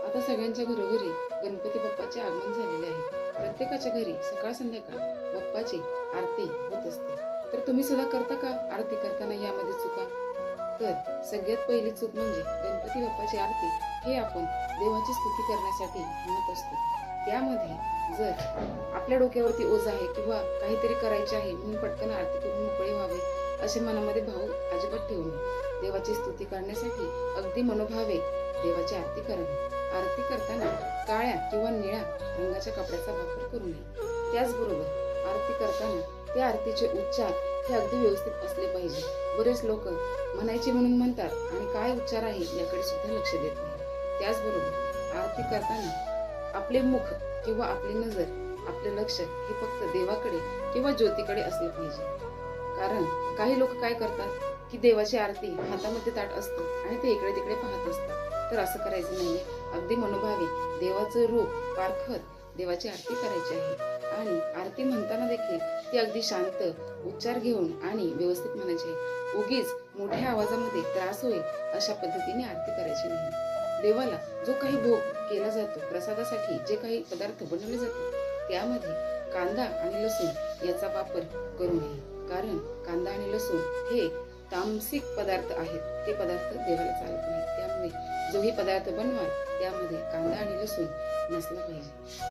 आता सगळ्यांच्या घरोघरी गणपती बाप्पाचे आगमन झालेले आहे. प्रत्येकाच्या घरी सकाळ संध्याकाळ बाप्पाची आरती होत असते. तर तुम्ही सुद्धा करता का आरती करताना यामध्ये चुका? तर सगळ्यात पहिली चूक म्हणजे गणपती बाप्पाची आरती हे आपण देवाची स्तुती करण्यासाठी म्हणत असतो. त्यामध्ये जर आपल्या डोक्यावरती ओझ आहे किंवा काहीतरी करायचे आहे म्हणून पटकन आरती करून मोकळे व्हावे असे मनामध्ये भाव अजिबात ठेवू नये. देवाची स्तुती करण्यासाठी अगदी मनोभावे देवाची आरती करावी. आरती करताना काळ्या किंवा निळ्या रंगाच्या कपड्याचा वापर करू नये. त्याचबरोबर आरती करताना त्या आरतीचे उच्चार हे अगदी व्यवस्थित असले पाहिजे. बरेच लोक म्हणायचे म्हणून म्हणतात आणि काय उच्चार आहे याकडे सुद्धा लक्ष देत नाही. त्याचबरोबर आरती करताना आपले मुख किंवा आपली नजर, आपले लक्ष हे फक्त देवाकडे किंवा ज्योतीकडे असले पाहिजे. कारण काही लोक काय करतात की देवाची आरती हातामध्ये ताट असतं आणि ते इकडे तिकडे पाहत असतात. तर असं करायचं नाहीये. अगदी मनोभावे देवाचं रूप पारखत देवाची आरती करायची आहे. आणि आरती म्हणताना देखील ती अगदी शांत उच्चार घेऊन आणि व्यवस्थित म्हणायची आहे. उगीच मोठ्या आवाजामध्ये त्रास होईल अशा पद्धतीने आरती करायची नाही. देवाला जो काही भोग केला जातो, प्रसादासाठी जे काही पदार्थ बनवले जातात त्यामध्ये कांदा आणि लसूण याचा वापर करू नये. कारण कांदा आणि लसूण हे तामसिक पदार्थ आहेत. ते पदार्थ देवाला चालत नाहीत. त्यामुळे जोही पदार्थ बनवाल त्यामध्ये कांदा आणि लसूण नसला पाहिजे.